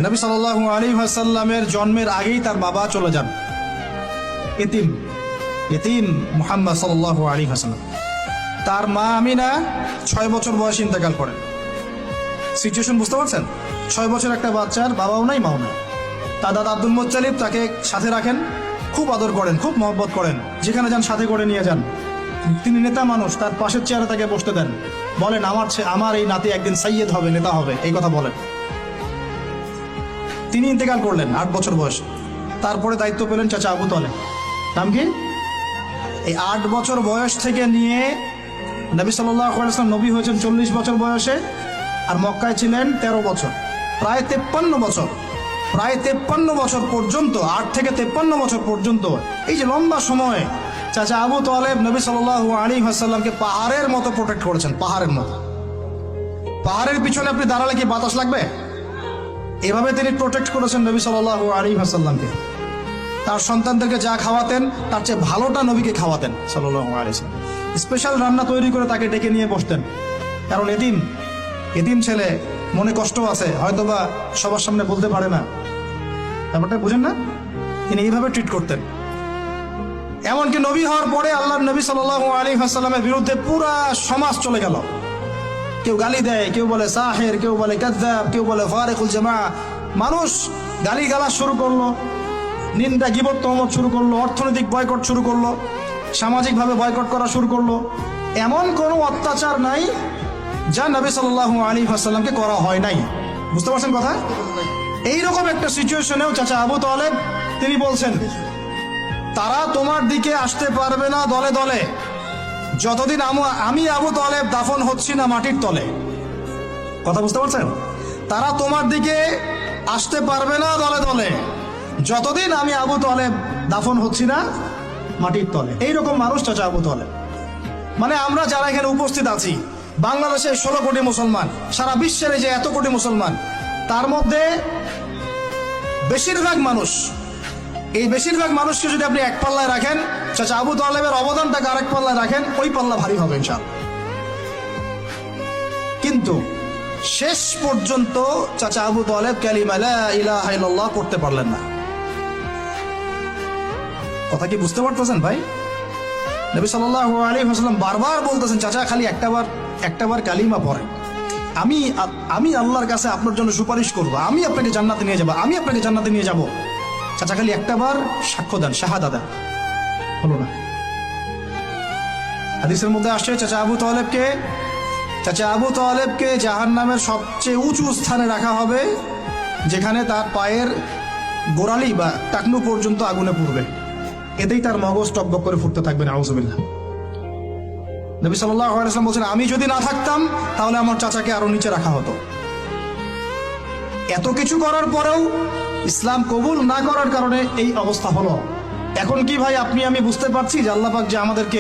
নবী সাল্লাল্লাহু আলাইহি ওয়াসাল্লামের জন্মের আগেই তার বাবা চলে যান, এতিম মুহাম্মদ সাল্লাল্লাহু আলাইহি ওয়াসাল্লাম। তার মা আমিনা 6 বছর বয়সে ইন্তেকাল করেন। সিচুয়েশন বুঝতে পারছেন? 6 বছর একটা বাচ্চার বাবাও নাই মাও নাই। তার দাদা আব্দুল মুত্তালিব তাকে সাথে রাখেন, খুব আদর করেন, খুব মহব্বত করেন, যেখানে যান সাথে করে নিয়ে যান। তিনি নেতা মানুষ, তার পাশের চেয়ারে তাকে বসতে দেন, বলেন আমার এই নাতি একদিন সাইয়্যেদ হবে, নেতা হবে, এই কথা বলেন। তিনি ইন্তেকাল করলেন 8 বছর বয়সে। তারপরে দায়িত্ব পেলেন চাচা আবু তালেব। নাম কি? এই 8 বছর বয়স থেকে নিয়ে নবী সাল্লাল্লাহু আলাইহি ওয়াসাল্লাম নবী হয়েছেন 40 বছর বয়সে, আর মক্কায় ছিলেন 13 বছর, প্রায় 53 বছর। প্রায় 53 বছর পর্যন্ত, 8 থেকে 53 বছর পর্যন্ত, এই যে লম্বা সময় চাচা আবু তালেব নবী সাল্লাল্লাহু আলাইহি ওয়াসাল্লামকে পাহাড়ের মতো প্রোটেক্ট করেছেন, পাহাড়ের মতো। পাহাড়ের পিছনে আপনি দাঁড়ালে কি বাতাস লাগবে? এভাবে তিনি প্রোটেক্ট করেছেন নবী সাল্লাল্লাহু আলাইহি ওয়াসাল্লামকে। তার সন্তানদেরকে যা খাওয়াতেন তার চেয়ে ভালোটা নবীকে খাওয়াতেন সাল্লাল্লাহু আলাইহি ওয়াসাল্লাম। স্পেশাল রান্না তৈরি করে তাকে ডেকে নিয়ে বসতেন, কারণ এতিম ছেলে, মনে কষ্ট আছে, হয়তোবা সবার সামনে বলতে পারে না। ব্যাপারটা বুঝেন না? তিনি এইভাবে ট্রিট করতেন। এমনকি নবী হওয়ার পরে আল্লাহর নবী সাল্লাল্লাহু আলাইহি ওয়াসাল্লামের বিরুদ্ধে পুরা সমাজ চলে গেল। কেউ গালি দেয়, কেউ বলে সাহের, কেউ বলে কাযযাব, কেউ বলে ফারিকুল জামা। মানুষ গালিগালাজ শুরু করলো, নিন্দা গীবত তহমত শুরু করলো, অর্থনৈতিক বয়কট শুরু করলো, সামাজিকভাবে বয়কট করা শুরু করলো। এমন কোনো অত্যাচার নাই যা নবী সাল্লাল্লাহু আলাইহি ওয়াসাল্লামকে করা হয় নাই। বুঝতে পারছেন কথা? এইরকম একটা সিচুয়েশনেও চাচা আবু তালেব তিনি বলছেন, তারা তোমার দিকে আসতে পারবে না দলে দলে যতদিন আমি আবু তালেব দাফন হচ্ছি না মাটির তলে। কথা বুঝতে পারছেন? তারা তোমার দিকে আসতে পারবে না দলে দলে যতদিন আমি আবু তালেব দাফন হচ্ছি না মাটির তলে। এইরকম মানুষ চাচা আবু তালেব। মানে আমরা যারা এখানে উপস্থিত আছি, বাংলাদেশে 16 কোটি মুসলমান, সারা বিশ্বের যে এত কোটি মুসলমান, তার মধ্যে বেশিরভাগ মানুষকে যদি আপনি এক পাল্লায় রাখেন, চাচা আবু তালেবের অবদানটাকে আরেক পাল্লায় রাখেন, ওই পাল্লা ভারী হবে ইনশাআল্লাহ। কিন্তু শেষ পর্যন্ত চাচা আবু তালেব কালিমা লা ইলাহা ইল্লাল্লাহ করতে পারলেন না। কথা কি বুঝতে পারতেছেন ভাই? নবী সাল্লাল্লাহু আলাইহি ওয়াসাল্লাম বারবার বলতেছেন, চাচা খালি একটাবার কালিমা পড়েন, আমি আল্লাহর কাছে আপনার জন্য সুপারিশ করব, আমি আপনাকে জান্নাতে নিয়ে যাব, চাচা খালি একটাবার সাক্ষ্য দেন, শাহাদা দেন। হলো না। হাদিসের মধ্যে আসছে চাচা আবু তালেবকে জাহান্নামের সবচেয়ে উঁচু স্থানে রাখা হবে, যেখানে তার পায়ের গোড়ালি বা টাকনু পর্যন্ত আগুনে পুড়বে। এতেই তার মগজ টকবক করে ফুটতে থাকবে, নাউযুবিল্লাহ। নবী সাল্লাল্লাহু আলাইহি ওয়াসাল্লাম বলেছেন, আমি যদি না থাকতাম তাহলে আমার চাচাকে আরো নিচে রাখা হতো। এত কিছু করার পরেও ইসলাম কবুল না করার কারণে এই অবস্থা হলো। এখন কি ভাই আপনি আমি বুঝতে পারছি যে আল্লাহ পাক যে আমাদেরকে